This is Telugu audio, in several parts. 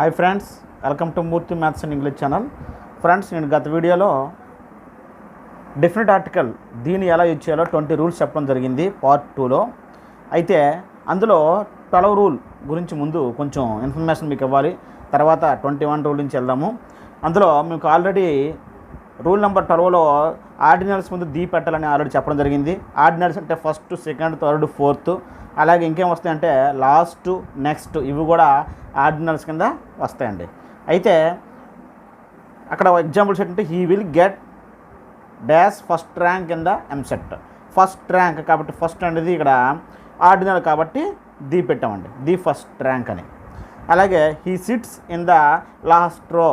Hi friends, welcome to Murthy maths and English channel. Friends, నేను గత వీడియోలో డెఫినెట్ ఆర్టికల్ దీన్ని ఎలా యూజ్ చేయాలో 20 రూల్స్ చెప్పడం జరిగింది పార్ట్ 2లో. అయితే అందులో 12 రూల్ గురించి ముందు కొంచెం ఇన్ఫర్మేషన్ మీకు ఇవ్వాలి. తర్వాత 21 రూల్ నుంచి వెళ్దాము. అందులో మీకు ఆల్రెడీ రూల్ నెంబర్ 12లో ఆర్డినల్స్ ముందు ది పెట్టాలని ఆల్రెడీ చెప్పడం జరిగింది. ఆర్డినల్స్ అంటే ఫస్ట్, సెకండ్, థర్డ్, ఫోర్త్, అలాగే ఇంకేం వస్తాయంటే లాస్ట్, నెక్స్ట్, ఇవి కూడా ఆర్డినల్స్ కింద వస్తాయండి. అయితే అక్కడ ఎగ్జాంపుల్స్ ఏంటంటే he will get dash first rank in the EAMCET. First rank కాబట్టి ఫస్ట్ అనేది ఇక్కడ ఆర్డినల్ కాబట్టి ది పెట్టామండి, ది ఫస్ట్ ర్యాంక్ అని. అలాగే he sits in the last రో,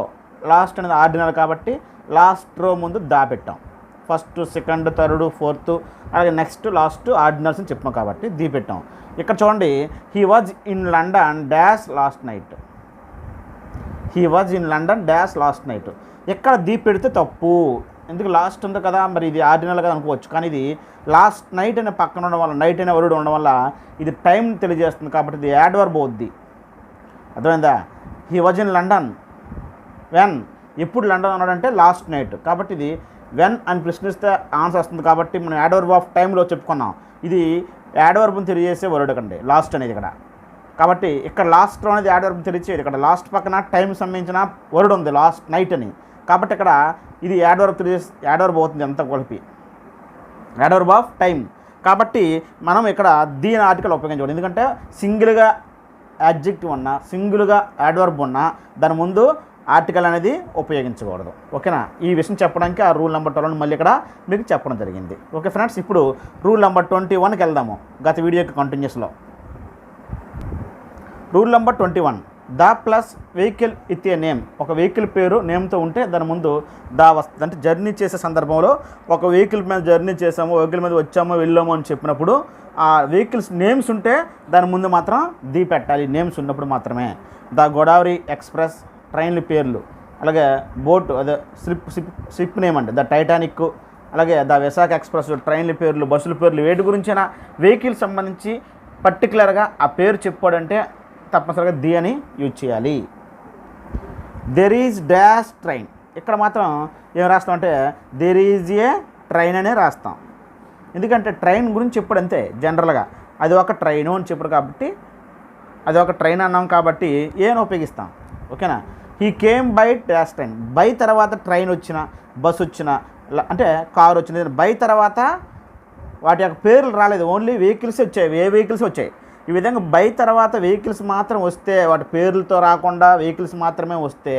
లాస్ట్ అనేది ఆర్డినల్ కాబట్టి లాస్ట్ రో ముందు దా పెట్టాం. ఫస్ట్, సెకండ్, థర్డ్, ఫోర్త్, అలాగే నెక్స్ట్, లాస్ట్ ఆర్డినల్స్ అని చెప్పాం కాబట్టి ది పెట్టాం. ఇక్కడ చూడండి, he was in London dash last night. He was in London dash last night. ఎక్కడ ది పెడితే తప్పు, ఎందుకు లాస్ట్ ఉంది కదా, మరి ఇది ఆర్డినల్ కదా అనుకోవచ్చు. కానీ ఇది లాస్ట్ నైట్ అనే పక్కన ఉండడం వల్ల, నైట్ అనే వర్డ్ ఉండడం వల్ల ఇది టైం తెలియజేస్తుంది కాబట్టి ఇది యాడ్వర్బ్ అవుద్ది. అర్థమైందా? He was in London when, ఎప్పుడు లండన్ ఉన్నాడంటే లాస్ట్ నైట్ కాబట్టి ఇది వెన్ అని ప్రశ్నిస్తే ఆన్సర్ వస్తుంది కాబట్టి మనం యాడ్వర్బ్ ఆఫ్ టైంలో చెప్పుకున్నాం. ఇది యాడ్వర్బ్ని తెలియజేసే వర్డ్ కండి లాస్ట్ అనేది ఇక్కడ. కాబట్టి ఇక్కడ లాస్ట్లో అనేది యాడ్వర్బ్ తెలియచేది. ఇక్కడ లాస్ట్ పక్కన టైం సంబంధించిన వర్డ్ ఉంది లాస్ట్ నైట్ అని, కాబట్టి ఇక్కడ ఇది యాడ్వర్బ్ తెలియజేసి యాడ్వర్బ్ అవుతుంది అంతా కలిపి, యాడ్వర్బ్ ఆఫ్ టైం. కాబట్టి మనం ఇక్కడ దీని ఆర్టికల్ ఉపయోగించకూడదు, ఎందుకంటే సింగిల్గా యాడ్జెక్టివ్ ఉన్నా, సింగిల్గా యాడ్వర్బ్ ఉన్నా దాని ముందు ఆర్టికల్ అనేది ఉపయోగించకూడదు. ఓకేనా? ఈ విషయం చెప్పడానికి ఆ రూల్ నెంబర్ 12 మళ్ళీ ఇక్కడ మీకు చెప్పడం జరిగింది. ఓకే ఫ్రెండ్స్, ఇప్పుడు రూల్ నెంబర్ 21కి వెళ్దాము, గత వీడియోకి కంటిన్యూస్లో. Rule number 21, the plus vehicle with a name. ఒక వెహికల్ పేరు నేమ్తో ఉంటే దాని ముందు దా వస్తుంది. అంటే జర్నీ చేసే సందర్భంలో ఒక వెహికల్ మీద జర్నీ చేసాము, వెహికల్ మీద వచ్చామో వెళ్ళాము అని చెప్పినప్పుడు ఆ వెహికల్స్ నేమ్స్ ఉంటే దాని ముందు మాత్రం ది పెట్టాలి, నేమ్స్ ఉన్నప్పుడు మాత్రమే. ద గోదావరి ఎక్స్ప్రెస్ ట్రైన్ల పేర్లు, అలాగే బోట్ అదే షిప్ నేమ్ అండి ద టైటానిక్, అలాగే ద విశాఖ ఎక్స్ప్రెస్ ట్రైన్ల పేర్లు, బస్సుల పేర్లు, వేటి గురించైనా వెహికల్ సంబంధించి పర్టికులర్గా ఆ పేరు చెప్పాడంటే తప్పనిసరిగా ది అని యూజ్ చేయాలి. There is dash train. ఇక్కడ మాత్రం ఏం రాస్తామంటే దెర్ ఈజ్ ఏ ట్రైన్ అనే రాస్తాం, ఎందుకంటే ట్రైన్ గురించి చెప్పాడు అంతే. జనరల్గా అది ఒక ట్రైను అని చెప్పారు కాబట్టి అది ఒక ట్రైన్ అన్నాం కాబట్టి ఏని ఉపయోగిస్తాం. ఓకేనా? He came by dash train. By తర్వాత ట్రైన్ వచ్చిన, బస్ వచ్చిన, అంటే కారు వచ్చిన, బై తర్వాత వాటి యొక్క పేర్లు రాలేదు, ఓన్లీ వెహికల్స్ వచ్చాయి, ఏ వెహికల్స్ వచ్చాయి. ఈ విధంగా బై తర్వాత వెహికల్స్ మాత్రం వస్తే, వాటి పేర్లతో రాకుండా వెహికల్స్ మాత్రమే వస్తే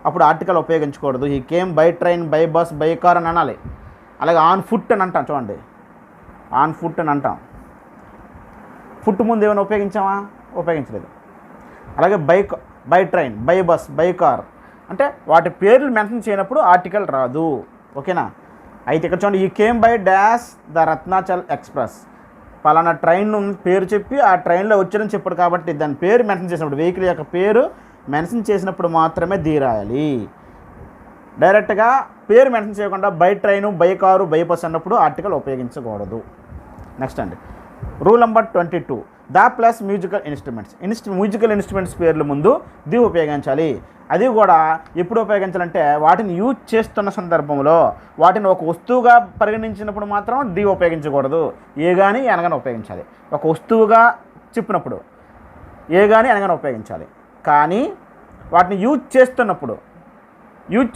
అప్పుడు ఆర్టికల్ ఉపయోగించకూడదు. He came by train, by bus, by car అని అనాలి. అలాగే ఆన్ ఫుట్ అని అంటాం, చూడండి ఆన్ ఫుట్ అని అంటాం. ఫుట్ ముందు ఏమైనా ఉపయోగించామా? ఉపయోగించలేదు. అలాగే by train, by bus, by car అంటే వాటి పేర్లు మెన్షన్ చేయనప్పుడు ఆర్టికల్ రాదు. ఓకేనా? అయితే ఇక్కడ చూడండి, ఈ came by dash the Ratnachal express. పలానా ట్రైన్ పేరు చెప్పి ఆ ట్రైన్లో వచ్చారని చెప్పాడు కాబట్టి దాని పేరు మెన్షన్ చేసినప్పుడు, వెహికల్ యొక్క పేరు మెన్షన్ చేసినప్పుడు మాత్రమే ది రాయాలి. డైరెక్ట్గా పేరు మెన్షన్ చేయకుండా by train, by car, by bus అన్నప్పుడు ఆర్టికల్ ఉపయోగించకూడదు. నెక్స్ట్ అండి, rule number 22, the plus musical instruments. Musical instruments పేర్ల ముందు ది ఉపయోగించాలి. అది కూడా ఎప్పుడు ఉపయోగించాలంటే వాటిని యూజ్ చేస్తున్న సందర్భంలో, వాటిని ఒక వస్తువుగా పరిగణించినప్పుడు మాత్రం ది ఉపయోగించకూడదు. ఏ కానీ అనగానే ఉపయోగించాలి. ఒక వస్తువుగా చెప్పినప్పుడు ఏ కానీ అనగానే ఉపయోగించాలి. కానీ వాటిని యూజ్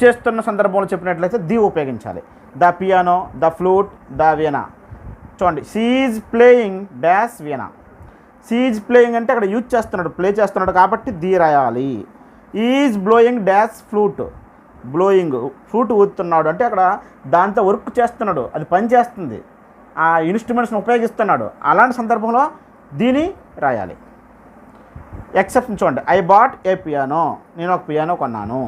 చేస్తున్న సందర్భంలో చెప్పినట్లయితే ది ఉపయోగించాలి. The piano, the flute, the veena. చూడండి, she is playing dash veena. She is playing అంటే అక్కడ యూజ్ చేస్తున్నాడు, ప్లే చేస్తున్నాడు కాబట్టి ది రాయాలి. Is blowing dash flute. Blowing flute ఊతున్నాడు అంటే అక్కడ దాంతో వర్క్ చేస్తున్నాడు, అది పని చేస్తుంది, ఆ ఇన్స్ట్రుమెంట్స్ని ఉపయోగిస్తున్నాడు. అలాంటి సందర్భంలో దీని రాయాలి. ఎక్సెప్షన్ చూడండి, ఐ బాట్ ఏ పియానో. నేను ఒక పియానో కొన్నాను.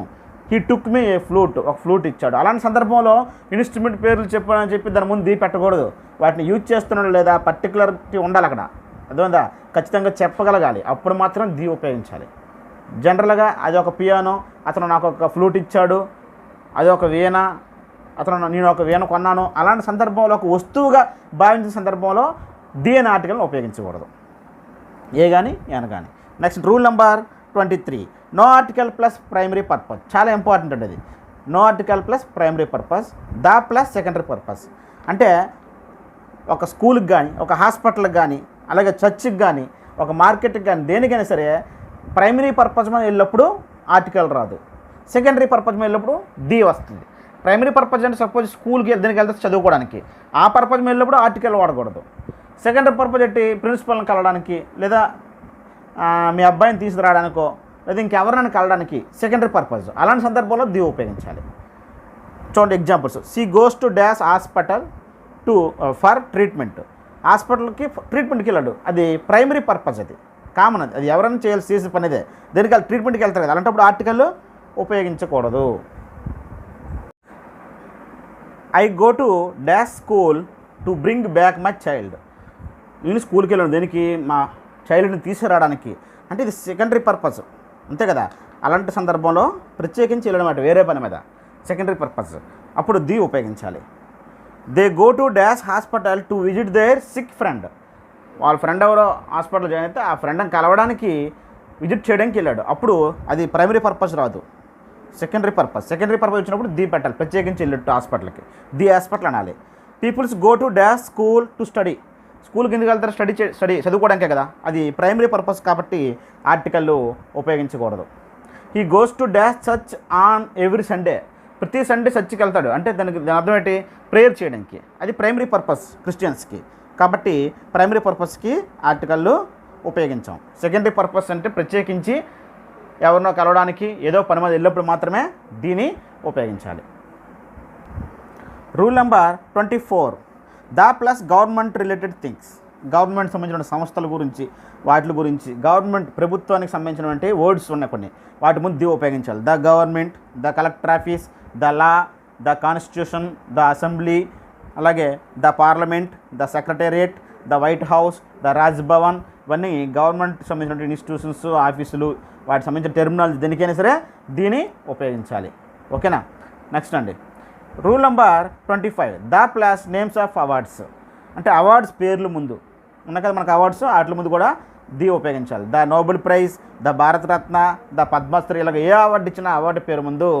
He took me A flute. ఒక ఫ్లూట్ ఇచ్చాడు. అలాంటి సందర్భంలో ఇన్స్ట్రుమెంట్ పేర్లు చెప్పాలని చెప్పి దాని ముందు ది పెట్టకూడదు. వాటిని యూజ్ చేస్తున్నాడు లేదా పర్టికులర్టీ ఉండాలి అక్కడ. అర్థమైందా? ఖచ్చితంగా చెప్పగలగాలి, అప్పుడు మాత్రం ది ఉపయోగించాలి. జనరల్గా అది ఒక పియానో, అతను నాకు ఒక ఫ్లూట్ ఇచ్చాడు, అది ఒక వీణ, నేను ఒక వీణ కొన్నాను, అలాంటి సందర్భంలో ఒక వస్తువుగా భావించిన సందర్భంలో ది అనే ఆర్టికల్ని ఉపయోగించకూడదు, ఏ కానీ ఎన కానీ. Next rule number 23, no article plus primary purpose, చాలా ఇంపార్టెంట్ అండి అది. No article plus primary purpose, the plus secondary purpose. అంటే ఒక స్కూల్కి కానీ, ఒక హాస్పిటల్కి కానీ, అలాగే చర్చికి కానీ, ఒక మార్కెట్కి కానీ, దేనికైనా సరే ప్రైమరీ పర్పస్ మీద వెళ్ళినప్పుడు ఆర్టికల్ రాదు, సెకండరీ పర్పస్ మీద వెళ్ళినప్పుడు ది వస్తుంది. ప్రైమరీ పర్పస్ అంటే సపోజ్ స్కూల్కి దేనికి వెళ్తే చదువుకోవడానికి, ఆ పర్పస్ మీద వెళ్ళినప్పుడు ఆర్టికల్ వాడకూడదు. సెకండరీ పర్పస్ ఏంటి, ప్రిన్సిపల్ని కలవడానికి, లేదా మీ అబ్బాయిని తీసుకురావడానికో, లేదా ఇంకెవరినైనా కలవడానికి సెకండరీ పర్పస్. అలాంటి సందర్భంలో ది ఉపయోగించాలి. చూడండి examples. She goes to dash hospital for treatment. హాస్పిటల్కి ట్రీట్మెంట్కి వెళ్ళాడు, అది ప్రైమరీ పర్పస్, అది కామన్, అది ఎవరైనా చేసే పని అదే. దేనికి వాళ్ళు ట్రీట్మెంట్కి వెళ్తారు కదా, అలాంటప్పుడు ఆర్టికల్ ఉపయోగించకూడదు. I go to dash school to bring back my child. నేను స్కూల్కి వెళ్ళాను దేనికి, మా చైల్డ్ని తీసుకురావడానికి, అంటే ఇది సెకండరీ పర్పస్, అంతే కదా. అలాంటి సందర్భంలో ప్రత్యేకించి వెళ్ళడం వేరే పని మీద, సెకండరీ పర్పస్, అప్పుడు ది ఉపయోగించాలి. They go to dash hospital to visit their sick friend. వాళ్ళ ఫ్రెండ్ ఎవరో హాస్పిటల్ జాయిన్ అయితే ఆ ఫ్రెండ్ని కలవడానికి, విజిట్ చేయడానికి వెళ్ళాడు, అప్పుడు అది ప్రైమరీ పర్పస్ రాదు, సెకండరీ పర్పస్. సెకండరీ పర్పస్ వచ్చినప్పుడు ది పెట్టాలి, ప్రత్యేకించి వెళ్ళట్టు హాస్పిటల్కి, ది హాస్పిటల్ అనాలి. Peoples go to dash school to study. స్కూల్కి ఎందుకు వెళ్తారు, స్టడీ చదువుకోవడానికే కదా, అది ప్రైమరీ పర్పస్ కాబట్టి ఆర్టికల్ ఉపయోగించకూడదు. He goes to dash church on every Sunday. ప్రతి సండే చర్చికి వెళ్తాడు, అంటే దాని అర్థం ఏంటి, ప్రేయర్ చేయడానికి, అది ప్రైమరీ పర్పస్ క్రిస్టియన్స్కి, కాబట్టి ప్రైమరీ పర్పస్కి ఆర్టికల్ ఉపయోగించాం. సెకండరీ పర్పస్ అంటే ప్రత్యేకించి ఎవరినో కలవడానికి, ఏదో పని మీద వెళ్ళినప్పుడు మాత్రమే దీన్ని ఉపయోగించాలి. Rule number 24. The plus government related things. Government సంబంధించిన సంస్థల గురించి, వాటి గురించి, గవర్నమెంట్ ప్రభుత్వానికి సంబంధించినటువంటి వర్డ్స్ ఉన్నాయి కొన్ని, వాటి ముందు ది ఉపయోగించాలి. The government, the collector office, the law, the constitution, the assembly, అలాగే the parliament, the secretariat, the White House, the Raj Bhavan, ఇవన్నీ గవర్నమెంట్ సంబంధించిన ఇన్స్టిట్యూషన్స్, ఆఫీసులు, వాటికి సంబంధించిన టెర్మినాలజీ, దేనికైనా సరే దీన్ని ఉపయోగించాలి. ఓకేనా. నెక్స్ట్ అండి rule number 25. The plus names of awards. అంటే అవార్డ్స్ పేర్లు ముందు ఉన్నాయి కదా మనకు అవార్డ్స్, వాటి ముందు కూడా ది ఉపయోగించాలి. The Nobel Prize, the Bharat Ratna, the Padma Shri, ఇలాగ ఏ అవార్డు ఇచ్చినా అవార్డు పేరు ముందు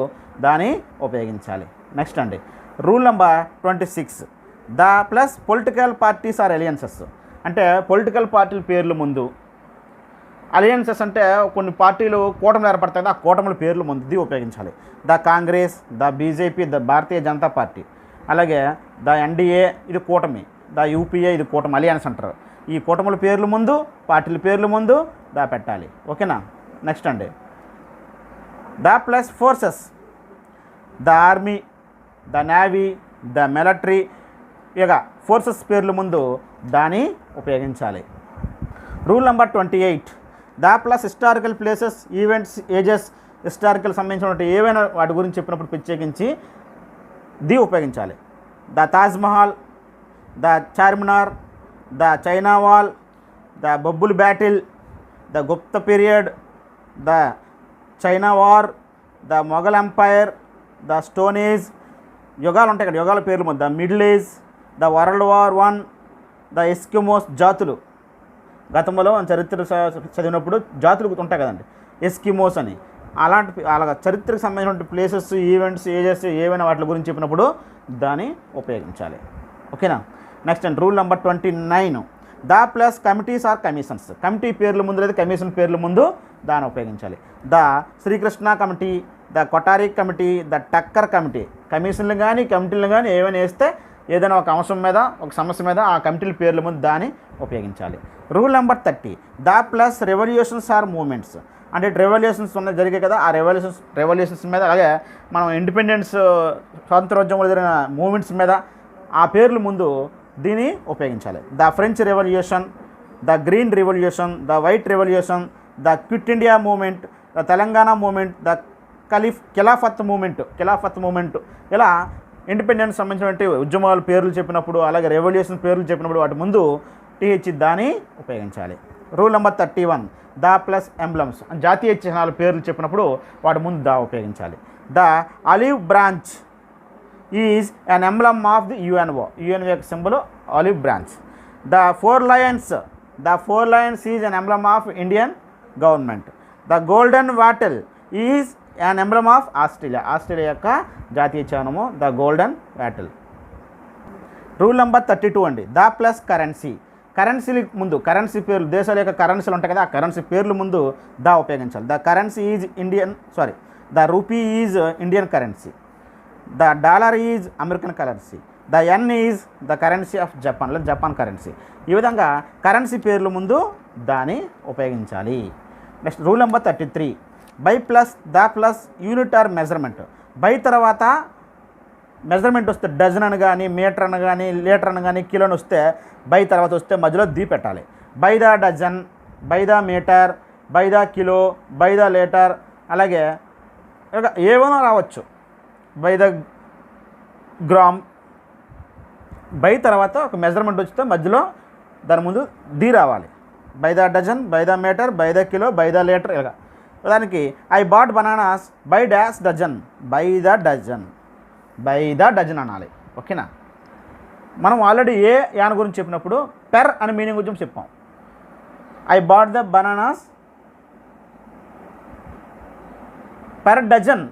దాన్ని ఉపయోగించాలి. నెక్స్ట్ అండి rule number 26. The plus political parties or alliances. అంటే పొలిటికల్ పార్టీల పేర్లు ముందు, అలయన్సెస్ అంటే కొన్ని పార్టీలు కూటమిలు ఏర్పడతాయి కదా, ఆ కూటమిల పేర్లు ముందు ది ఉపయోగించాలి. The Congress, the BJP, the Bharatiya Janata party, అలాగే ద ఎన్డీఏ ఇది కూటమి, ద యూపీఏ ఇది కూటమి, అలియన్స్ అంటారు. ఈ కూటముల పేర్లు ముందు, పార్టీల పేర్లు ముందు దా పెట్టాలి. ఓకేనా. నెక్స్ట్ అండి the plus forces. The army, the navy, the military, ఇక ఫోర్సెస్ పేర్లు ముందు దాన్ని ఉపయోగించాలి. Rule number 28. The plus historical places, events, ages, historical సంబంధించినటువంటి ఏవైనా వాటి గురించి చెప్పినప్పుడు ప్రత్యేకించి ది ఉపయోగించాలి. The Taj Mahal, the Charminar, the China wall, the Bobbili battle, the Gupta period, the China war, the Mughal empire, the stone age, యుగాలు ఉంటాయి కదా, యుగాల పేర్లు the middle age, the world war 1, the Eskimos జాతులు. గతంలో చరిత్ర చదివినప్పుడు జాతులు ఉంటాయి కదండి, ఎస్కిమోస్ అని, అలాగ చరిత్రకు సంబంధించిన ప్లేసెస్, ఈవెంట్స్, ఏజెస్ ఏవైనా వాటి గురించి చెప్పినప్పుడు దాన్ని ఉపయోగించాలి. ఓకేనా. నెక్స్ట్ అండి rule number 29. The plus committees or commissions. Committee పేర్ల ముందు లేదా కమిషన్ పేర్ల ముందు దాన్ని ఉపయోగించాలి. The Srikrishna committee, the Kothari committee, the Thakkar committee. కమిషన్లు కానీ కమిటీలు కానీ ఏమైనా వేస్తే ఏదైనా ఒక అంశం మీద, ఒక సమస్య మీద ఆ కమిటీల పేర్ల ముందు దాన్ని ఉపయోగించాలి. Rule number 30. The plus revolutions or movements. అంటే రెవల్యూషన్స్ ఉన్నాయి జరిగాయి కదా, ఆ రెవల్యూషన్స్ మీద, అలాగే మనం ఇండిపెండెన్స్ స్వాతంత్రోద్యమంలో జరిగిన మూమెంట్స్ మీద ఆ పేర్ల ముందు దీన్ని ఉపయోగించాలి. The French Revolution, the Green Revolution, the White Revolution, the Quit India Movement, the Telangana Movement, the Khilafat Movement, ఇలా ఇండిపెండెన్స్ సంబంధించినటువంటి ఉద్యమాల పేర్లు చెప్పినప్పుడు, అలాగే రెవల్యూషన్ పేర్లు చెప్పినప్పుడు వాటి ముందు టీహెచ్ దాన్ని ఉపయోగించాలి. Rule number 31. The plus emblems. జాతీయ చిహ్నాల పేర్లు చెప్పినప్పుడు వాటి ముందు దా ఉపయోగించాలి. The olive branch is an emblem of the UNO. UNO యొక్క symbol olive branch. The 4 lions is an emblem of Indian government. The golden wattle is an emblem of Australia. Australia యొక్క జాతీయ చిహ్నము the golden wattle. Rule number 32 అండి. The plus currency. కరెన్సీ ముందు కరెన్సీ పేర్లు, దేశాల యొక్క కరెన్సీలు ఉంటాయి కదా, ఆ కరెన్సీ పేర్లు ముందు ద ఉపయోగించాలి. The currency is the rupee is Indian currency. The dollar is American currency. The yen is the currency of Japan, లేదా జపాన్ కరెన్సీ. ఈ విధంగా కరెన్సీ పేర్లు ముందు దాన్ని ఉపయోగించాలి. Next rule number 33. By plus the plus unit or measurement. By తర్వాత మెజర్మెంట్ వస్తే డజన్ అని కానీ, మీటర్ అని కానీ, లీటర్ అని కానీ, కిలో అని వస్తే బై తర్వాత వస్తే మధ్యలో ది పెట్టాలి. By the dozen, by the metre, by the kilo, by the litre, అలాగే ఏమైనా రావచ్చు. By the gram. బై తర్వాత ఒక మెజర్మెంట్ వస్తే మధ్యలో దాని ముందు ది రావాలి. By the dozen, by the metre, by the kilo, by the litre. ఇలాగా దానికి I bought bananas by dash dozen, by the dozen, by the dozen అనాలి. ఓకేనా. మనం ఆల్రెడీ యాన్ గురించి చెప్పినప్పుడు పెర్ అనే మీనింగ్ గురించి చెప్పాం. I bought the bananas per dozen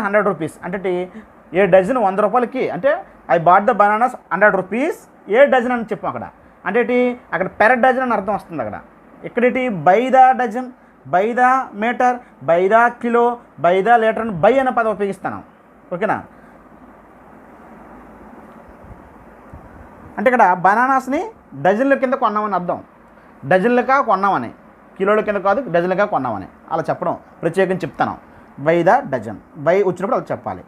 100 rupees. అంటే ఏ డజన్ 100 రూపాయలకి, అంటే I bought the bananas 100 rupees a dozen అని చెప్పాం అక్కడ. అంటే అక్కడ పెర్ డజన్ అని అర్థం వస్తుంది అక్కడ. ఇక్కడేటి by the dozen, by the metre, by the kilo, by the litre అని బై అనే పదం ఉపయోగిస్తాను. ఓకేనా. అంటే ఇక్కడ బనానాస్ని డజన్ల కింద కొన్నామని అర్థం. డజన్లుగా కొన్నామని, కిలోల కింద కాదు, డజన్లుగా కొన్నామని అలా చెప్పడం ప్రత్యేకంగా చెప్తాను. బై ద డజన్, బై వచ్చినప్పుడు అలా చెప్పాలి.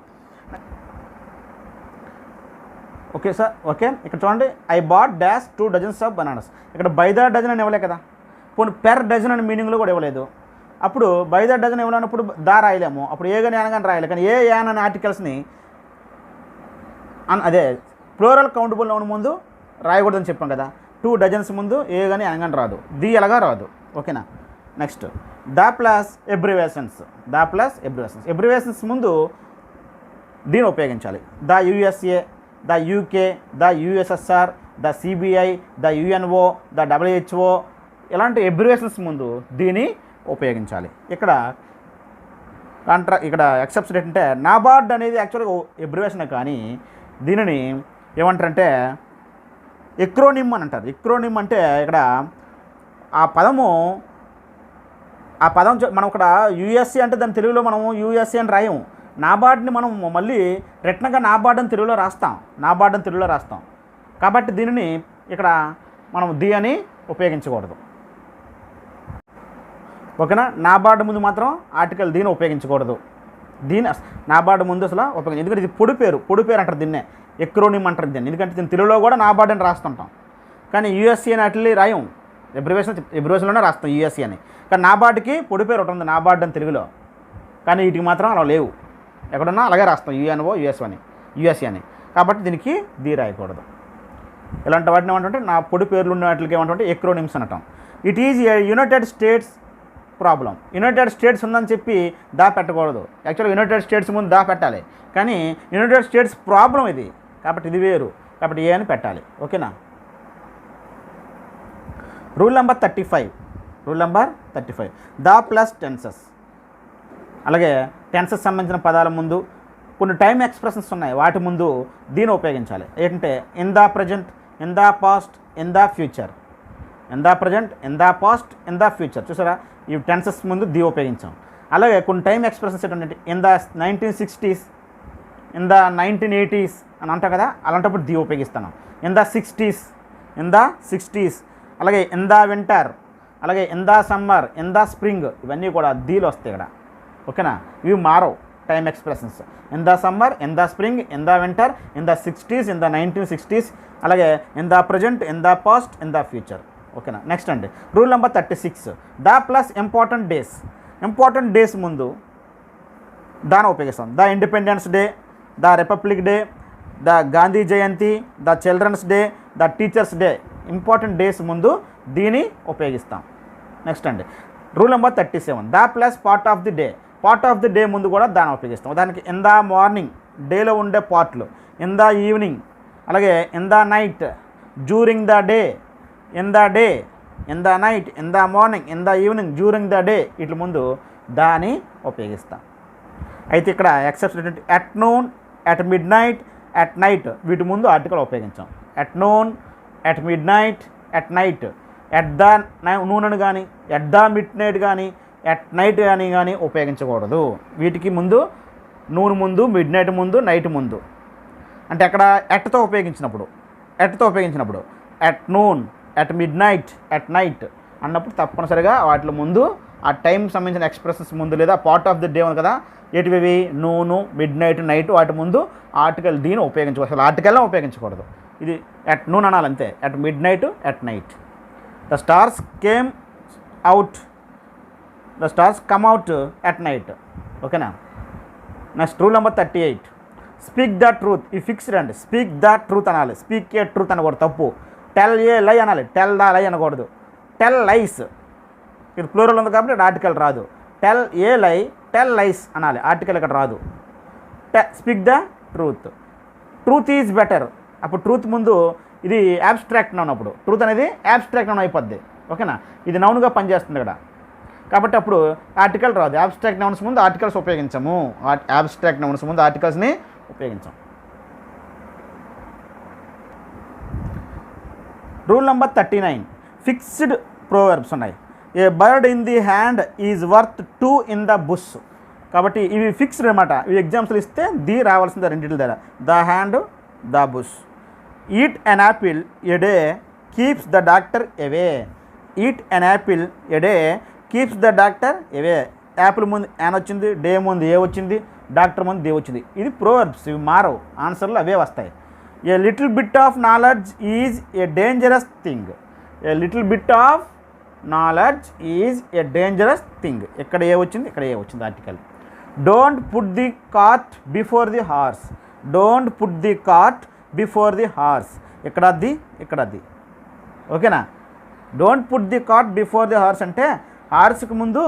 Okay sir. ఓకే, ఇక్కడ చూడండి. I bought dash 2 dozens of bananas. ఇక్కడ బై ద డజన్ అని ఇవ్వలే కదా, పోనీ పెర్ డజన్ అని మీనింగ్లో కూడా ఇవ్వలేదు. అప్పుడు బై ద డజన్ ఇవ్వలేనప్పుడు దా రాయలేము. అప్పుడు ఏ కానీ అనగానే రాయాలి. కానీ ఏ యాన్ అనే ఆర్టికల్స్ని అదే ప్లూరల్ కౌంటబుల్ నౌన్ ముందు రాయకూడదని చెప్పాం కదా. 2 డజన్స్ ముందు ఏ కానీ అనగానే రాదు, ది ఎలాగా రాదు. ఓకేనా. Next the plus abbreviations. The plus abbreviations ముందు దీన్ని ఉపయోగించాలి. The USA, the UK, the USSR, the CBI, the UNO, the WHO ఇలాంటి ఎబ్రివేషన్స్ ముందు దీన్ని ఉపయోగించాలి. ఇక్కడ ఎక్సెప్షన్ ఏంటంటే నాబార్డ్ అనేది యాక్చువల్గా ఎబ్రివేషనే, కానీ దీనిని ఏమంటారంటే ఎక్రోనిమ్ అని అంటారు. ఎక్రోనిమ్ అంటే ఇక్కడ ఆ పదం మనం ఇక్కడ యుఎస్ఏ అంటే దాని తెలుగులో మనం యుఎస్ఏ అని రాయము. నాబార్డ్ని మనం మళ్ళీ రిటర్న్గా నాబార్డ్ అని తెలుగులో రాస్తాం. కాబట్టి దీనిని ఇక్కడ మనం ది అని ఉపయోగించకూడదు. ఓకేనా. నాబార్డ్ ముందు మాత్రం ఆర్టికల్ దీన్ని ఉపయోగించకూడదు. దీని నాబార్డ్ ముందు అసలు ఉపయోగించి, ఎందుకంటే ఇది పొడి పేరు అంటారు దీన్నే, ఎక్రోనిమ్ అంటారు దీన్ని. ఎందుకంటే దీని తెలుగులో కూడా నాబార్డ్ అని రాస్తుంటాం, కానీ యూఎస్సీ అని అట్లీ రాయం. ఎబ్రివేషన్లోనే రాస్తాం యూఎస్సీ అని. కానీ నాబార్డ్కి పొడి పేరు ఒకటి ఉంది, నాబార్డ్ అని తెలుగులో, కానీ వీటికి మాత్రం అలా లేవు. ఎక్కడున్నా అలాగే రాస్తాం యుఎన్ఓ యుఎస్సీ అని. కాబట్టి దీనికి ది రాయకూడదు. ఇలాంటి వాటిని ఏమంటే నా పొడి పేర్లు ఉన్న వాటికి ఏమంటే ఎక్రోనిమ్స్ అనటం. It is a United states problem. United states ఉందని చెప్పి దా పెట్టకూడదు. యాక్చువల్గా యునైటెడ్ స్టేట్స్ ముందు దా పెట్టాలి, కానీ యునైటెడ్ స్టేట్స్ ప్రాబ్లం ఇది, కాబట్టి ఇది వేరు, కాబట్టి ఏ అని పెట్టాలి. ఓకేనా. Rule number 35. The plus tenses. అలాగే టెన్సెస్ సంబంధించిన పదాల ముందు కొన్ని టైం ఎక్స్ప్రెషన్స్ ఉన్నాయి, వాటి ముందు దీన్ని ఉపయోగించాలి. ఏంటంటే in the present, in the past, in the future. In the present, in the past, in the future. చూసారా, ఈ టెన్సెస్ ముందు ది ఉపయోగించాం. అలాగే కొన్ని టైం ఎక్స్ప్రెషన్స్ ఏంటంటే in the 1960s, in the 1980s అని అంటాం కదా, అలాంటప్పుడు ది ఉపయోగిస్తాను. ఇన్ ద 60s, అలాగే ఇన్ ద వింటర్, అలాగే in the summer, in the spring, ఇవన్నీ కూడా దీలు వస్తాయి ఇక్కడ. ఓకేనా. ఇవి మారవు time expressions. In the summer, in the spring, in the winter, in the 60s, in the 1960s, అలాగే in the present, in the past, in the future. ఓకేనా. నెక్స్ట్ అండి rule number 36. The plus important days ముందు దాన్ని ఉపయోగిస్తాం. The independence day, the republic day, the Gandhi Jayanthi, the children's day, the teachers day. Important days ముందు దీన్ని ఉపయోగిస్తాం. నెక్స్ట్ అండి రూల్ నెంబర్ 37. The plus part of the day ముందు కూడా దాన్ని ఉపయోగిస్తాం. దానికి ఇన్ ద మార్నింగ్, డేలో ఉండే పార్ట్లు, ఇన్ ద ఈవినింగ్, అలాగే in the night, during the day, in the day, in the night, in the morning, in the evening, during the day వీటి ముందు దా అని ఉపయోగిస్తాం. అయితే ఇక్కడ exception at noon, at midnight, at night వీటి ముందు ఆర్టికల్ ఉపయోగించాం. At noon, at midnight, at night, at the noon అని కానీ, ఎట్ ద మిడ్ నైట్ కానీ, ఎట్ నైట్ కానీ ఉపయోగించకూడదు. వీటికి ముందు నూన్ ముందు, మిడ్ నైట్ ముందు, నైట్ ముందు. అంటే అక్కడ ఎట్తో ఉపయోగించినప్పుడు at noon, at midnight, at night అన్నప్పుడు తప్పనిసరిగా వాటి ముందు ఆ టైం సంబంధించిన ఎక్స్ప్రెషన్స్ ముందు లేదా పార్ట్ ఆఫ్ ది డే ఉంది కదా, ఏటివి నూను, మిడ్ నైట్, నైట్ వాటి ముందు ఆర్టికల్ దీని ఉపయోగించకూడదు. అసలు ఆర్టికల్నే ఉపయోగించకూడదు. ఇది ఎట్ నూన్ అనాలి అంతే. At midnight, at night. The stars came out, the stars come out at night. ఓకేనా. Next rule number 38. Speak the truth. ఈ ఫిక్స్డ్ అండి. స్పీక్ ద ట్రూత్ అనాలి. స్పీక్ ఏ ట్రూత్ అనకూడదు, తప్పు. టెల్ ఏ లై అనాలి. టెల్ ద లై అనకూడదు. టెల్ లైస్, ఇది ప్లూరల్ ఉంది కాబట్టి ఆర్టికల్ రాదు. టెల్ ఏ లై, టెల్ లైస్ అనాలి. ఆర్టికల్ ఇక్కడ రాదు. Speak the truth. Truth is better. అప్పుడు ట్రూత్ ముందు ఇది యాబ్స్ట్రాక్ట్ నౌన్. అప్పుడు ట్రూత్ అనేది యాబ్స్ట్రాక్ట్ నౌన్ అయిపోద్ది. ఓకేనా. ఇది నౌన్గా పనిచేస్తుంది ఇక్కడ కాబట్టి అప్పుడు ఆర్టికల్ రాదు. యాబ్స్ట్రాక్ట్ నౌన్స్ ముందు ఆర్టికల్స్ ఉపయోగించము. యాబ్స్ట్రాక్ట్ నౌన్స్ ముందు ఆర్టికల్స్ని ఉపయోగించాం. Rule number 39. ఫిక్స్డ్ ప్రోవర్బ్స్ ఉన్నాయి. A bird in the hand is worth 2 in the bush. కాబట్టి ఇవి ఫిక్స్డ్ అనమాట. ఇవి ఎగ్జామ్స్లో ఇస్తే ది రావాల్సిందే రెండింటి దగ్గర. The hand, the bush. Eat an apple a day keeps the doctor away. Eat an apple a day keeps the doctor away. Apple ముందు యాన్ వచ్చింది, డే ముందు ఏ వచ్చింది, డాక్టర్ ముందు దే వచ్చింది. ఇది ప్రోవర్బ్స్. ఇవి మారవు, ఆన్సర్లు అవే వస్తాయి. A little bit of knowledge is a dangerous thing. A little bit of knowledge is a dangerous thing. ఇక్కడ ఏ వచ్చింది, ఇక్కడ ఏ వచ్చింది article. Don't put the cart before the horse. Don't put the cart before the horse. ఇక్కడ అది, ఇక్కడ అది. ఓకేనా. Don't put the cart before the horse అంటే హార్స్కి ముందు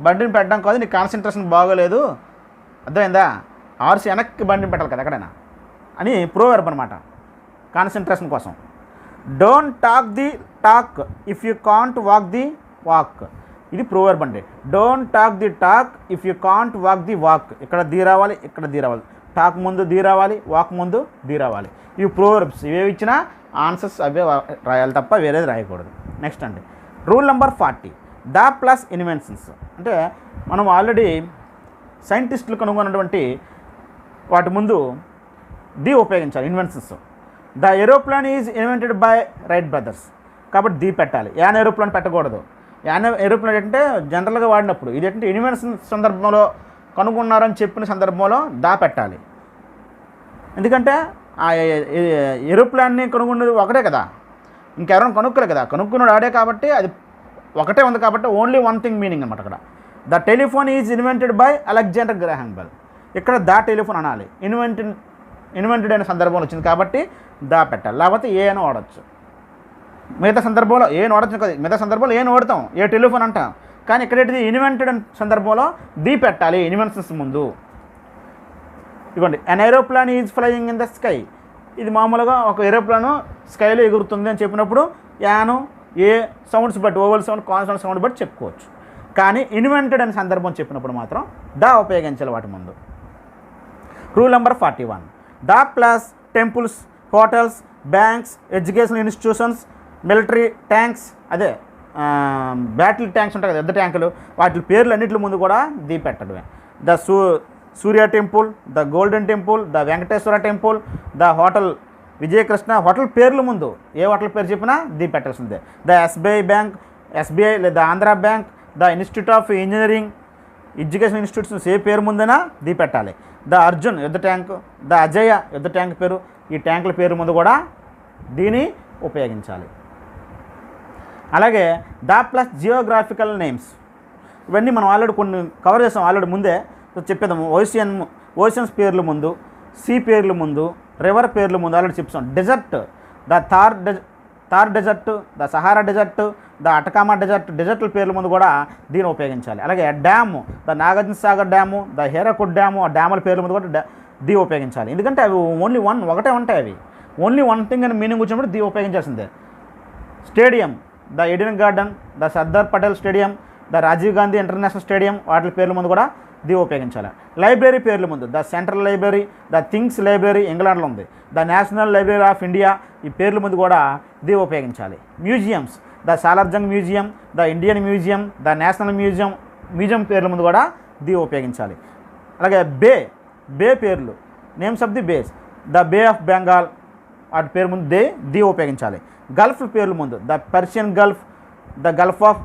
బండిని పెట్టడం కాదు. నీ కాన్సన్ట్రేషన్ బాగోలేదు, అర్థమైందా. హార్స్ వెనక్కి బండిని పెట్టాలి కదా ఎక్కడైనా అని ప్రోవర్బ్ అనమాట, కాన్సన్ట్రేషన్ కోసం. Don't talk the talk if you can't walk the walk. ఇది ప్రోవర్బ్ అండి. Don't talk the talk if you can't walk the walk. ఇక్కడ దీ రావాలి, ఇక్కడ దీ రావాలి. టాక్ ముందు దీ రావాలి, వాక్ ముందు దీ రావాలి. ఇవి ప్రోవర్బ్స్. ఇవేవి ఇచ్చినా ఆన్సర్స్ అవే రాయాలి తప్ప వేరేది రాయకూడదు. నెక్స్ట్ అండి rule number 40. The plus inventions. అంటే మనం ఆల్రెడీ సైంటిస్టులు కనుగొన్నటువంటి వాటి ముందు ది ఉపయోగించాలి. Inventions. The aeroplane is invented by right brothers. కాబట్టి ది పెట్టాలి. యాన్ ఏరోప్లేన్ పెట్టకూడదు. యాన్ ఏరోప్లేన్ అంటే జనరల్గా వాడినప్పుడు, ఇది ఏంటంటే ఇన్వెన్షన్ సందర్భంలో కనుగొన్నారని చెప్పిన సందర్భంలో దా పెట్టాలి. ఎందుకంటే ఆ ఏరోప్లేన్ని కనుగొన్నది ఒకటే కదా, ఇంకెవరైనా కనుక్కోలే కదా, కనుక్కున్నాడు ఆడే కాబట్టి అది ఒకటే ఉంది కాబట్టి ఓన్లీ వన్ థింగ్ మీనింగ్ అనమాట అక్కడ. The telephone is invented by Alexander Graham bell. ఇక్కడ ద టెలిఫోన్ అనాలి. ఇన్వెంటెడ్ అయిన సందర్భంలో వచ్చింది కాబట్టి దా పెట్టాలి. లేకపోతే ఏ అని వాడచ్చు. మిగతా సందర్భంలో ఏ వాడచ్చు కదా, మిగతా సందర్భంలో ఏ వాడతాం, ఏ టెలిఫోన్ అంటాం. కానీ ఇక్కడేటిది ఇన్వెంటెడ్ అనే సందర్భంలో ది పెట్టాలి ఇన్వెన్షన్స్ ముందు. ఇవ్వండి. An aeroplane is flying in the sky. ఇది మామూలుగా ఒక ఏరోప్లాను స్కైలో ఎగురుతుంది అని చెప్పినప్పుడు యాను ఏ సౌండ్స్ బట్టి, ఓవల్ సౌండ్, కాన్సనెంట్ సౌండ్ బట్టి చెప్పుకోవచ్చు. కానీ ఇన్వెంటెడ్ అనే సందర్భం చెప్పినప్పుడు మాత్రం ద ఉపయోగించాలి వాటి ముందు. Rule number 41. The plus temples, hotels, banks, educational institutions, military tanks, అదే బ్యాటిల్ ట్యాంక్స్ ఉంటాయి కదా, యుద్ధ ట్యాంకులు, వాటి పేర్లు అన్నింటి ముందు కూడా ది పెట్టడమే. The Surya temple, the golden temple, the Venkateswara temple, the hotel Vijayakrishna. Hotel పేర్ల ముందు ఏ హోటల్ పేరు చెప్పినా ది పెట్టాల్సిందే. ద ఎస్బీఐ బ్యాంక్, ఎస్బీఐ లేదా Andhra bank, the institute of engineering, education institutes ఏ పేరు ముందైనా ది పెట్టాలి. ద అర్జున్ యుద్ధ ట్యాంకు, ద అజయ యుద్ధ ట్యాంక్ పేరు, ఈ ట్యాంకుల పేరు ముందు కూడా దీని ఉపయోగించాలి. అలాగే ద ప్లస్ జియోగ్రాఫికల్ నేమ్స్. ఇవన్నీ మనం ఆల్రెడీ కొన్ని కవర్ చేసాం ఆల్రెడీ ముందే చెప్పేదాము. ఓషన్స్ పేర్లు ముందు, సీ పేర్లు ముందు, రివర్ పేర్లు ముందు ఆల్రెడీ చెప్తాం. Desert, the Thar desert, the Sahara desert, the Atacama desert, డెజర్ట్ల పేర్ల ముందు కూడా దీన్ని ఉపయోగించాలి. అలాగే dam, the Nagarjuna Sagar dam, the Hirakud dam, ఆ డ్యాముల పేర్ల ముందు కూడా ది ఉపయోగించాలి. ఎందుకంటే అవి ఓన్లీ ఒకటే ఉంటాయి. అవి ఓన్లీ వన్ థింగ్ అని మీనింగ్ వచ్చినప్పుడు ది ఉపయోగించాల్సిందే. Stadium, the Eden garden, the Sardar Patel stadium, the Rajiv Gandhi international stadium, వాటి పేర్ల ముందు కూడా ది ఉపయోగించాలి. లైబ్రరీ పేర్ల ముందు the central library, the things library ఇంగ్లాండ్లో ఉంది, the national library of India, ఈ పేర్ల ముందు కూడా ది ఉపయోగించాలి. Museums, the Salar Jung museum, the Indian museum, the national museum పేర్ల ముందు కూడా ది ఉపయోగించాలి. అలాగే బే పేర్లు, names of the bays, the Bay of Bengal, వాటి పేరు ముందు ది ఉపయోగించాలి. గల్ఫ్ పేర్ల ముందు the Persian Gulf, the Gulf of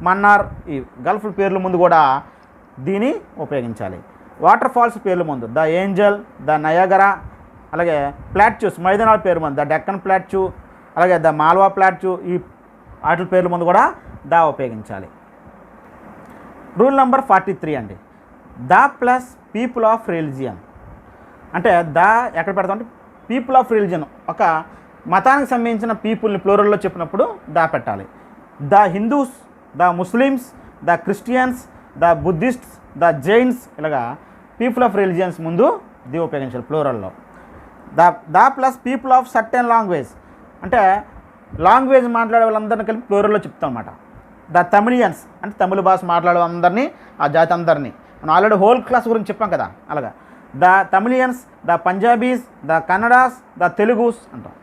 Mannar, ఈ గల్ఫ్ పేర్ల ముందు కూడా దీని ఉపయోగించాలి. వాటర్ ఫాల్స్ పేర్ల ముందు ద ఏంజల్, ద నయాగరా, అలాగే ప్లాట్యూస్ మైదానాల పేరు ముందు ద డెక్కన్ ప్లాట్యూ, అలాగే ద మాల్వా ప్లాట్యూ, ఈ వాటి పేర్ల ముందు కూడా ద ఉపయోగించాలి. రూల్ నెంబర్ 43 అండి, the plus people of religion. అంటే ద ఎక్కడ పెడతామంటే పీపుల్ ఆఫ్ రిలిజియన్, ఒక మతానికి సంబంధించిన పీపుల్ని ప్లూరల్లో చెప్పినప్పుడు ద పెట్టాలి. The Hindus, the Muslims, the Christians, the Buddhists, the Jains, ఇలాగా పీపుల్ ఆఫ్ రిలిజియన్స్ ముందు ది ఉపయోగించాలి ప్లూరల్లో. The plus people of certain language, అంటే లాంగ్వేజ్ మాట్లాడే వాళ్ళందరినీ కలిపి ప్లూరల్లో చెప్తాం అన్నమాట. ద తమిళియన్స్, అంటే తమిళ భాష మాట్లాడే అందరినీ, ఆ జాతి అందరినీ, మనం ఆల్రెడీ హోల్ క్లాస్ గురించి చెప్పాం కదా. అలాగా the Tamilians, the Punjabis, the Kannadas, the Telugus అంటాం.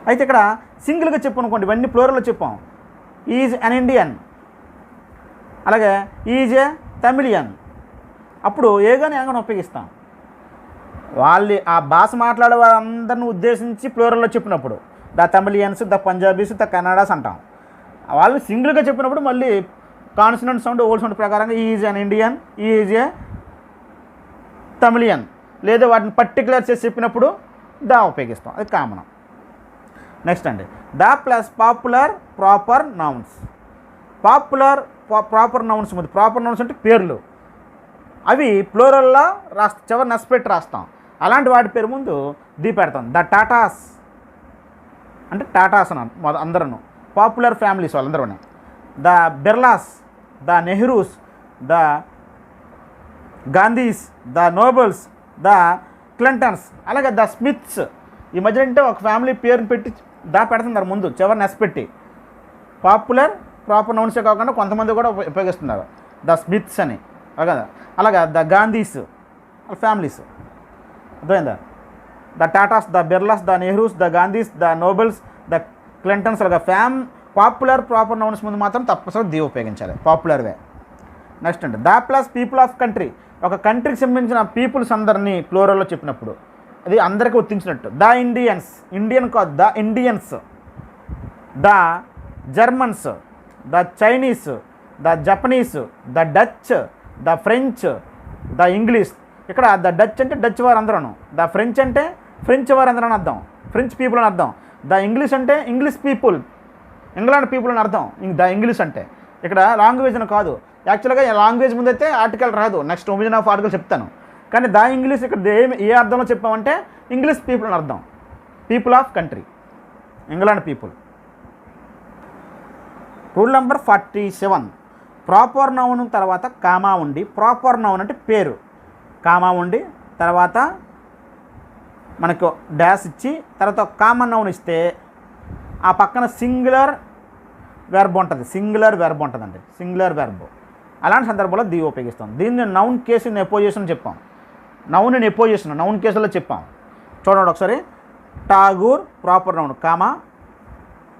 అయితే ఇక్కడ సింగిల్గా చెప్పనుకోండి, ఇవన్నీ ప్లూరల్లో చెప్పాం. ఈజ్ అన్ ఇండియన్, అలాగే ఈజ్ ఏ తమిళియన్, అప్పుడు ఏగాని ఏగాని ఉపయోగిస్తాం. వాళ్ళు ఆ భాష మాట్లాడే వాళ్ళందరిని ఉద్దేశించి ప్లూరల్లో చెప్పినప్పుడు the Tamilians, the Punjabis, the Kannadas అంటాం. వాళ్ళు సింగిల్గా చెప్పినప్పుడు మళ్ళీ కాన్సనెంట్ సౌండ్ ఓల్డ్ సౌండ్ ప్రకారంగా is an Indian, is a Tamilian, లేదా వాటిని పర్టికులర్ చేసి చెప్పినప్పుడు ద ఉపయోగిస్తాం, అది కామన్. నెక్స్ట్ అండి, the plus popular proper nouns. Popular proper nouns ముందు, ప్రాపర్ నౌన్స్ అంటే పేర్లు, అవి ప్లూరల్లో చివరి నెస్పెట్టి రాస్తాం. అలాంటి వాటి పేరు ముందు ది పెడతాం. ద టాటాస్ అంటే టాటాస్ అని అందరూ పాపులర్ ఫ్యామిలీస్ వాళ్ళందరూ. The Birlas, the Nehrus, the Gandhis, the Nobels, the Clintons, అలాగే ద స్మిత్స్. ఈ మధ్య అంటే ఒక ఫ్యామిలీ పేరుని పెట్టి దా పెడుతున్నారు ముందు చివరి నెస్పెట్టి. పాపులర్ ప్రాపర్ నౌన్సే కాకుండా కొంతమంది కూడా ఉపయోగిస్తున్నారు, ద స్మిత్స్ అని. అలాగా ద గాంధీస్ ఫ్యామిలీస్, అర్థమైందా? The Tatas, the Birlas, the Nehrus, the Gandhis, the Nobels, the Clintons, అలాగా పాపులర్ ప్రాపర్ నౌన్స్ ముందు మాత్రం తప్పనిసరిగా ది ఉపయోగించాలి, పాపులర్ వే. నెక్స్ట్ అంటే the plus people of country, ఒక కంట్రీకి సంబంధించిన పీపుల్స్ అందరినీ ప్లూరల్లో చెప్పినప్పుడు అది అందరికీ వర్తించినట్టు. ద ఇండియన్స్, ఇండియన్ కాదు, the Indians, the Germans, the Chinese, the Japanese, the Dutch, the French, the English. ఇక్కడ ద డచ్ అంటే డచ్ వారు అందరూ, ద ఫ్రెంచ్ అంటే ఫ్రెంచ్ వారు అందరూ అని అర్థం, ఫ్రెంచ్ పీపుల్ అని అర్థం. ద ఇంగ్లీష్ అంటే ఇంగ్లీష్ పీపుల్, ఇంగ్లాండ్ పీపుల్ అని అర్థం. ద ఇంగ్లీష్ అంటే ఇక్కడ లాంగ్వేజ్ అని కాదు. యాక్చువల్గా లాంగ్వేజ్ ముందైతే ఆర్టికల్ రాదు, నెక్స్ట్ ఒమిజన్ ఆఫ్ ఆర్టికల్ చెప్తాను. కానీ ద ఇంగ్లీష్ ఇక్కడ ఏ అర్థంలో చెప్పామంటే ఇంగ్లీష్ పీపుల్ అని అర్థం, people of country, England people. Rule number 47, proper noun తర్వాత కామా ఉండి, ప్రాపర్ నౌన్ అంటే పేరు, కామా ఉండి తర్వాత మనకు డాష్ ఇచ్చి తర్వాత కామన్ నౌన్ ఇస్తే ఆ పక్కన సింగులర్ వెర్బ్ ఉంటుంది, సింగులర్ వెర్బ్ ఉంటుందండి, సింగులర్ వెర్బ్. అలాంటి సందర్భంలో ది ఉపయోగిస్తాం. దీన్ని నౌన్ కేసు నెపోజిషన్ చెప్పాం, నౌన్ నెపోజిషన్ నౌన్ కేసులో చెప్పాం. చూడండి ఒకసారి, Tagore proper noun comma,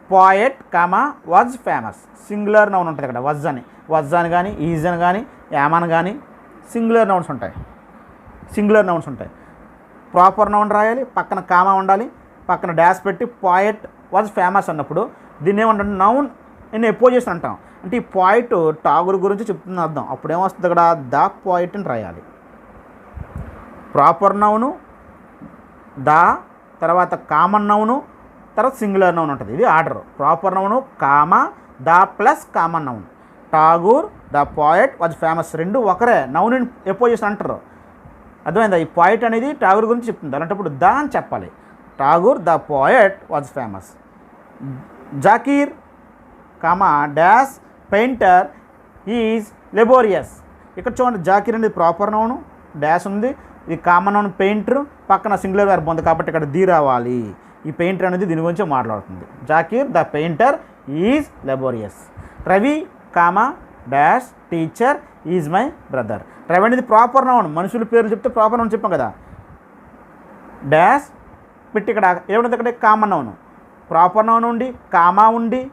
poet comma was famous. Singular noun ఉంటుంది ఇక్కడ, వజ్ అని కానీ ఈజ్ అని కానీ యామన్ కానీ సింగులర్ నౌన్స్ ఉంటాయి, సింగులర్ నౌన్స్ ఉంటాయి. ప్రాపర్ నౌన్ రాయాలి, పక్కన కామా ఉండాలి, పక్కన డాష్ పెట్టి పోయెట్ వాజ్ ఫేమస్ అన్నప్పుడు దీన్ని ఏమంటాం, నౌన్ ఇన్ ఎపోజిషన్ అంటాం. అంటే ఈ పోయిట్ టాగూర్ గురించి చెప్తున్న అర్థం. అప్పుడు ఏమొస్తుంది ఇక్కడ, ద పోయిట్ అని రాయాలి. ప్రాపర్ నౌను ద, తర్వాత కామన్ నౌను, తర్వాత సింగులర్ నౌన్ ఉంటుంది. ఇది order. Proper noun comma the plus common noun. Tagore the poet was famous, రెండు ఒకరే, నౌన్ ఇన్ ఎపోజిషన్ అంటారు. అర్థమైందా? ఈ పోయిట్ అనేది టాగూర్ గురించి చెప్తుంది, అలాంటప్పుడు ద అని చెప్పాలి. Tagore the poet was famous. Zakir comma dash painter is లెబోరియస్. ఇక్కడ చూడండి, జాకీర్ అనేది ప్రాపర్ నౌను, డాష్ ఉంది, ఇది కామన్ నౌన్ పెయింటర్, పక్కన సింగులర్ వెర్బ్ ఉంది కాబట్టి ఇక్కడ ది రావాలి. ఈ పెయింటర్ అనేది దీని గురించి మాట్లాడుతుంది. Zakir the painter is లెబోరియస్. Ravi comma dash teacher is my brother. Ravi అనేది ప్రాపర్ నౌన్, మనుషుల పేర్లు చెప్తే ప్రాపర్ నౌన్ చెప్పాం కదా. డాష్ పెట్టి ఇక్కడ ఏముంటుంది, ఇక్కడ కామన్ నౌన్. ప్రాపర్ నౌన్ ఉండి కామా ఉండి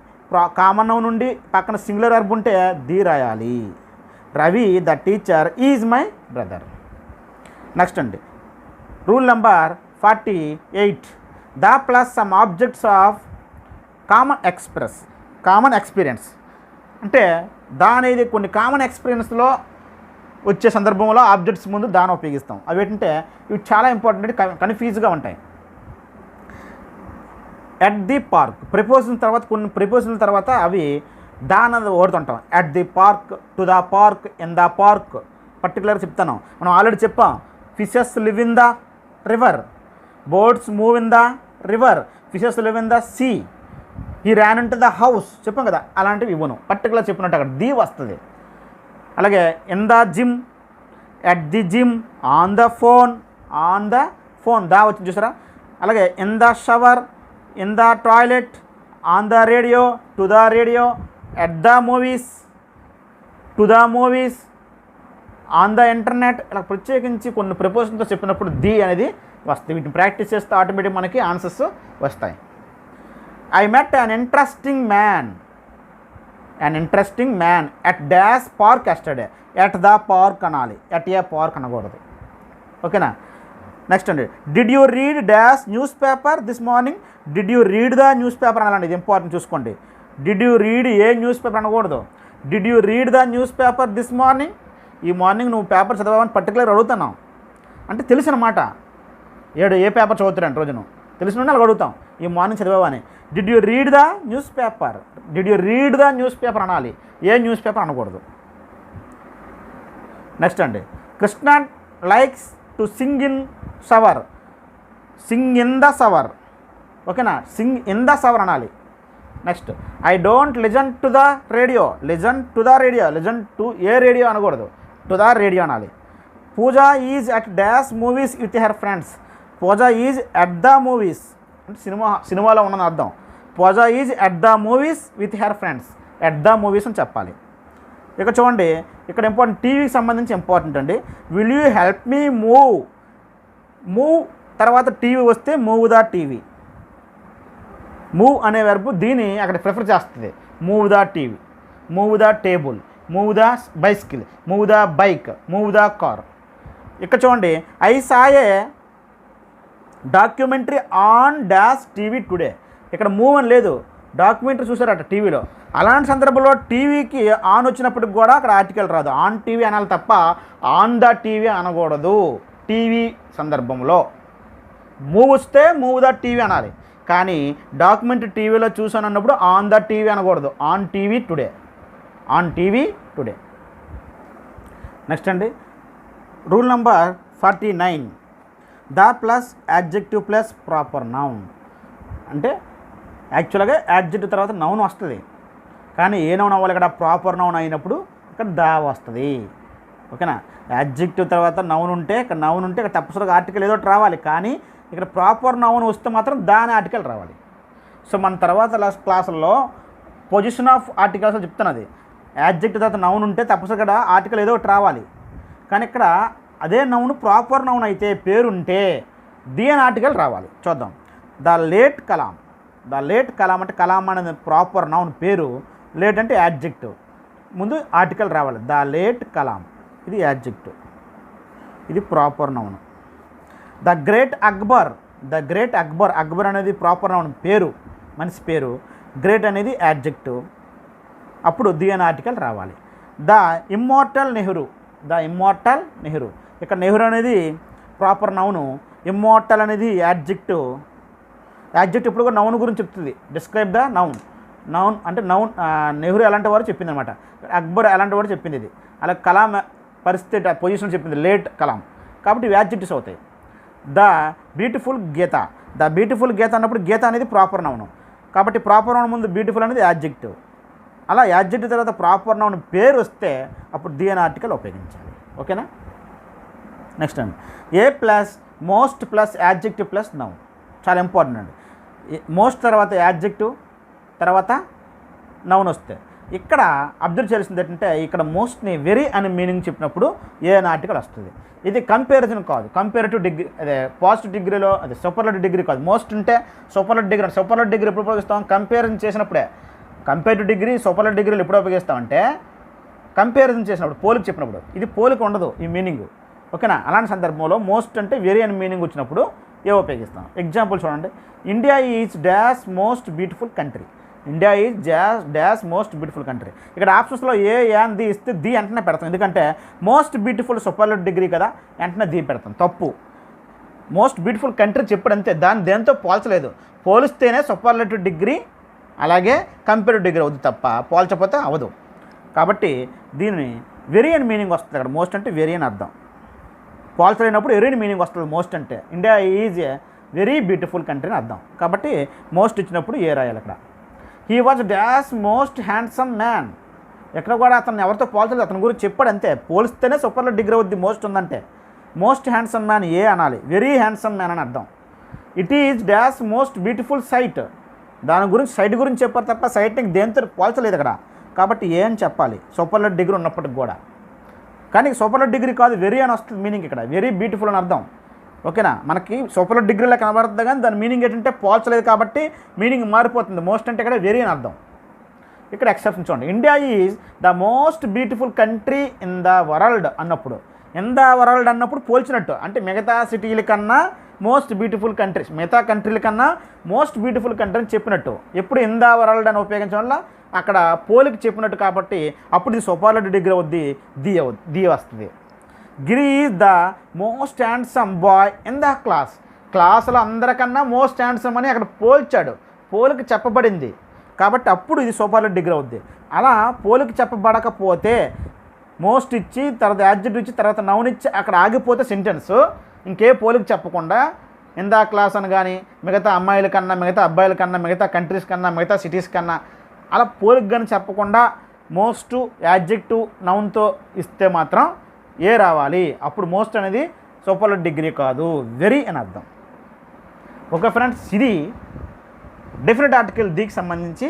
కామన్ నౌన్ ఉండి పక్కన సింగులర్ వెర్బ్ ఉంటే ది రాయాలి. Ravi the teacher is my brother. Next అండి rule number 48. The plus some objects of common experience. అంటే దా అనేది కొన్ని కామన్ ఎక్స్పీరియన్స్లో వచ్చే సందర్భంలో ఆబ్జెక్ట్స్ ముందు దాన్ని ఉపయోగిస్తాం. అవి ఏంటంటే ఇవి చాలా ఇంపార్టెంట్, కన్ఫ్యూజ్గా ఉంటాయి. ఎట్ ది పార్క్ ప్రిపోజిషన్ తర్వాత కొన్ని ప్రిపోజిషన్ తర్వాత అవి దాని ఓడుతుంటాం. At the park, to the park, in the park పర్టికులర్గా చెప్తాను. మనం ఆల్రెడీ చెప్పాం. Fishes live in the river, boats move in the river, fishes live in the sea, ఈ ర్యాన్ ఇంటు ద హౌస్ చెప్పాం కదా. అలాంటివి ఇవ్వను, పర్టికులర్ చెప్పినట్టు అక్కడ ది వస్తుంది. అలాగే in the gym, at the gym, on the phone దా వచ్చింది చూసారా. అలాగే in the shower, in the toilet, on the radio, to the radio, at the movies, to the movies, on the internet. ఇలా ప్రత్యేకించి కొన్ని ప్రిపోజిషన్తో చెప్పినప్పుడు ది అనేది వస్తుంది. వీటిని ప్రాక్టీస్ చేస్తే ఆటోమేటిక్ మనకి ఆన్సర్స్ వస్తాయి. I met an interesting man at dash park yesterday. At the park అనాలి, ఎట్ ఏ పార్క్ అనకూడదు. ఓకేనా. నెక్స్ట్ అండి did you read dash newspaper this morning. Did you read the newspaper అనాలండి, ఇది ఇంపార్టెంట్ చూసుకోండి. Did you read a newspaper అనకూడదు. Did you read the newspaper this morning. ఈ మార్నింగ్ నువ్వు పేపర్ చదవని పర్టికులర్ అడుగుతున్నావు అంటే తెలిసినమాట. ఏ పేపర్ చదువుతారంటే రోజు నువ్వు తెలిసిన అలా అడుగుతాం, ఈ మార్నింగ్ చదివావని. Did you read the newspaper, did you read the newspaper అనాలి, ఏ న్యూస్ పేపర్ అనకూడదు. నెక్స్ట్ అండి Krishna likes to sing in shower, sing in the shower. ఓకేనా, సింగ్ ఇన్ ద షవర్ అనాలి. Next I don't listen to the radio, listen to the radio, listen to a radio అనకూడదు, టు ద రేడియో అనాలి. Pooja is at dash movies with her friends. Puja is at the movies అంటే సినిమాలో ఉన్నది అర్థం. Pooja is at the movies with her friends, at the movies అని చెప్పాలి. ఇక చూడండి ఇక్కడ ఇంపార్టెంట్, టీవీకి సంబంధించి ఇంపార్టెంట్ అండి. Will you help me move తర్వాత టీవీ వస్తే మూవ్ ద టీవీ. మూవ్ అనే వెర్బ్ దీన్ని అక్కడ ప్రిఫర్ చేస్తుంది. Move the TV, move the table, move the bicycle, move the bike, move the car. ఇక్కడ చూడండి I saw A documentary on dash TV today. ఇక్కడ మూవ్ అని లేదు, డాక్యుమెంటరీ చూసారట టీవీలో. అలాంటి సందర్భంలో టీవీకి ఆన్ వచ్చినప్పటికి కూడా అక్కడ ఆర్టికల్ రాదు, ఆన్ టీవీ అనాలి తప్ప ఆన్ ద టీవీ అనకూడదు. టీవీ సందర్భంలో మూవ్ వస్తే మూవ్ ద టీవీ అనాలి, కానీ డాక్యుమెంటరీ టీవీలో చూసాను అన్నప్పుడు ఆన్ ద టీవీ అనకూడదు, on TV today, on TV today. Next అండి rule number 49. The plus adjective plus proper noun. అంటే యాక్చువల్గా యాడ్జెక్టివ్ తర్వాత నౌన్ వస్తుంది, కానీ ఏ నౌన్ అవ్వాలి ఇక్కడ, ప్రాపర్ నౌన్ అయినప్పుడు ఇక్కడ దా వస్తుంది. ఓకేనా, యాడ్జెక్టివ్ తర్వాత నౌన్ ఉంటే ఇక్కడ తప్పనిసరిగా ఆర్టికల్ ఏదో రావాలి, కానీ ఇక్కడ ప్రాపర్ నౌన్ వస్తే మాత్రం దాని ఆర్టికల్ రావాలి. సో మన తర్వాత క్లాసుల్లో పొజిషన్ ఆఫ్ ఆర్టికల్స్ చెప్తున్నది. యాడ్జెక్టివ్ తర్వాత నౌన్ ఉంటే తప్పనిసరిగా ఆర్టికల్ ఏదో ఒకటి రావాలి, కానీ ఇక్కడ అదే నౌన్ ప్రాపర్ నౌన్ అయితే పేరుంటే దీని ఆర్టికల్ రావాలి. చూద్దాం. The late Kalam. The late Kalam అంటే కలాం అనేది ప్రాపర్ నౌన్ పేరు, లేట్ అంటే యాడ్జెక్టివ్, ముందు ఆర్టికల్ రావాలి. ద లేట్ కలాం ఇది యాడ్జెక్టివ్, ఇది proper noun. The great Akbar. The great Akbar, Akbar అనేది ప్రాపర్ నౌన్ పేరు, మనిషి పేరు. గ్రేట్ అనేది యాడ్జెక్టివ్, అప్పుడు ది అనే ఆర్టికల్ రావాలి. The immortal Nehru. The immortal Nehru, ఇక్కడ నెహ్రూ అనేది ప్రాపర్ నౌను, ఇమ్మోర్టల్ అనేది యాడ్జెక్టివ్. యాడ్జెక్టివ్ ఇప్పుడు కూడా నౌన్ గురించి చెప్తుంది. Describe the noun. నౌన్ అంటే నౌన్ నెహ్రూ ఎలాంటి వారు చెప్పింది అనమాట, అక్బర్ ఎలాంటి వాడు చెప్పింది ఇది. అలా కలాం పరిస్థితి పొజిషన్ చెప్పింది లేట్ కలాం, కాబట్టి ఇవి యాడ్జెక్టివ్స్ అవుతాయి. The beautiful Geeta. The beautiful Geeta అన్నప్పుడు గీత అనేది ప్రాపర్ నౌన్, కాబట్టి ప్రాపర్ నౌన్ ముందు బ్యూటిఫుల్ అనేది యాడ్జెక్టివ్. అలా యాడ్జెక్టివ్ తర్వాత ప్రాపర్ నౌన్ పేరు వస్తే అప్పుడు ది అనే ఆర్టికల్ ఉపయోగించాలి. ఓకేనా. నెక్స్ట్ అండి a plus most plus adjective plus noun, చాలా ఇంపార్టెంట్ అండి. మోస్ట్ తర్వాత యాడ్జెక్టివ్ తర్వాత నౌన్ వస్తే ఇక్కడ అబ్జర్వ్ చేయాల్సింది ఏంటంటే ఇక్కడ మోస్ట్ని వెరీ అనే మీనింగ్ చెప్పినప్పుడు ఏ అనే ఆర్టికల్ వస్తుంది. ఇది కంపారిజన్ కాదు, కంపేరిటివ్ డిగ్రీ, అదే పాజిటివ్ డిగ్రీలో అదే సూపర్లేటివ్ డిగ్రీ కాదు. మోస్ట్ ఉంటే సూపర్లేటివ్ డిగ్రీ, సూపర్లేటివ్ డిగ్రీ ఎప్పుడు ఉపయోగిస్తాం? కంపారిజన్ చేసినప్పుడే. కంపేరిటివ్ డిగ్రీ సూపర్లేటివ్ డిగ్రీలు ఎప్పుడు ఉపయోగిస్తామంటే కంపారిజన్ చేసినప్పుడు, పోలిక చెప్పినప్పుడు. ఇది పోలిక ఉండదు ఈ మీనింగ్, ఓకేనా? అలాంటి సందర్భంలో మోస్ట్ అంటే వెరీ అని మీనింగ్ వచ్చినప్పుడు ఏ ఉపయోగిస్తాం. ఎగ్జాంపుల్ చూడండి, India is dash most beautiful country. India is dash most beautiful country. ఇక్కడ ఆప్షన్స్లో ఏ యాన్ ది ఇస్తే ది వెంటనే పెడతాం, ఎందుకంటే మోస్ట్ బ్యూటిఫుల్ సూపర్లేటివ్ డిగ్రీ కదా, వెంటనే ది పెడతాం. తప్పు. మోస్ట్ బ్యూటిఫుల్ కంట్రీ చెప్పాడు అంతే, దాన్ని దేంతో పోల్చలేదు. పోలిస్తేనే సూపర్లేటివ్ డిగ్రీ అలాగే కంపేరిటివ్ డిగ్రీ అవుతుంది తప్ప పోల్చకపోతే అవ్వదు. కాబట్టి దీన్ని వెరీ అని మీనింగ్ వస్తుంది. అక్కడ మోస్ట్ అంటే వెరీ అని అర్థం. పోల్చలేనప్పుడు వెరీ అని మీనింగ్ వస్తుంది మోస్ట్ అంటే. India is a very beautiful country అని అర్థం. కాబట్టి మోస్ట్ ఇచ్చినప్పుడు ఏ రాయాలి అక్కడ. He was dash most handsome man. ఎక్కడ కూడా అతను ఎవరితో పోల్చలేదు, అతని గురించి చెప్పాడు అంతే. పోలిస్తేనే సూపర్లేటివ్ డిగ్రీ అవుద్ది మోస్ట్ ఉందంటే. మోస్ట్ హ్యాండ్సమ్ మ్యాన్ ఏ అనాలి, వెరీ హ్యాండ్సమ్ మ్యాన్ అని అర్థం. It is dash most beautiful sight. దాని గురించి సైట్ గురించి చెప్పారు తప్ప సైట్ని దేంతో పోల్చలేదు అక్కడ. కాబట్టి ఏ అని చెప్పాలి సూపర్లేటివ్ డిగ్రీ ఉన్నప్పటికి కూడా. కానీ సూపర్లేటివ్ డిగ్రీ కాదు, వెరీ అని వస్తుంది మీనింగ్ ఇక్కడ. వెరీ బ్యూటిఫుల్ అని అర్థం, ఓకేనా? మనకి సూపర్లేటివ్ డిగ్రీలో కనబడుతుంది కానీ దాని మీనింగ్ ఏంటంటే పోల్చలేదు కాబట్టి మీనింగ్ మారిపోతుంది. మోస్ట్ అంటే ఇక్కడ వెరీ అని అర్థం. ఇక్కడ ఎక్సెప్షన్ చూడండి, India is the most beautiful country in the world అన్నప్పుడు, ఇన్ ద వరల్డ్ అన్నప్పుడు పోల్చినట్టు. అంటే మిగతా సిటీల కన్నా మోస్ట్ బ్యూటిఫుల్ కంట్రీస్, మిగతా కంట్రీల కన్నా మోస్ట్ బ్యూటిఫుల్ కంట్రీ అని చెప్పినట్టు. ఎప్పుడు ఇన్ ద వరల్డ్ అని ఉపయోగించడం వల్ల అక్కడ పోలికి చెప్పినట్టు కాబట్టి అప్పుడు ఇది సూపర్లేటివ్ డిగ్రీ అవుద్ది, ది వస్తుంది. Giri is the most handsome boy in the class. క్లాసులో అందరికన్నా మోస్ట్ హ్యాండ్సమ్ అని అక్కడ పోల్చాడు, పోలికి చెప్పబడింది కాబట్టి అప్పుడు ఇది సూపర్లేటివ్ డిగ్రీ అవుద్ది. అలా పోలికి చెప్పబడకపోతే మోస్ట్ ఇచ్చి తర్వాత యాడ్జెక్టివ్ ఇచ్చి తర్వాత నౌన్ ఇచ్చి అక్కడ ఆగిపోతే సెంటెన్స్ ఇంకే పోలికి చెప్పకుండా ఇన్ ద క్లాస్ అని కానీ మిగతా అమ్మాయిల కన్నా మిగతా అబ్బాయిల కన్నా మిగతా కంట్రీస్ కన్నా మిగతా సిటీస్ కన్నా అలా పోలికి కానీ చెప్పకుండా మోస్ట్ యాడ్జెక్టివ్ నౌన్తో ఇస్తే మాత్రం ఏ రావాలి. అప్పుడు మోస్ట్ అనేది సూపర్లేటివ్ డిగ్రీ కాదు, వెరీ అని అర్థం. ఓకే ఫ్రెండ్స్, ఇది డెఫినెట్ ఆర్టికల్ దీనికి సంబంధించి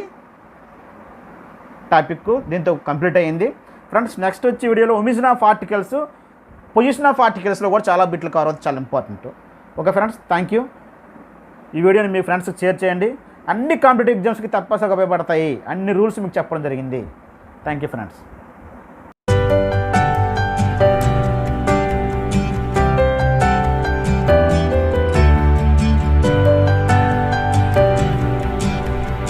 టాపిక్ దీంతో కంప్లీట్ అయ్యింది. ఫ్రెండ్స్ నెక్స్ట్ వచ్చి వీడియోలో omission of articles, position of ఆర్టికల్స్లో కూడా చాలా బిట్లు కవర్ అవుతుంది, చాలా important. Okay friends, thank you. ఈ వీడియోని మీ ఫ్రెండ్స్కి షేర్ చేయండి. అన్ని కాంపిటేటివ్ ఎగ్జామ్స్కి తప్పనిసరిగా ఉపయోగపడతాయి. అన్ని రూల్స్ మీకు చెప్పడం జరిగింది. Thank you friends.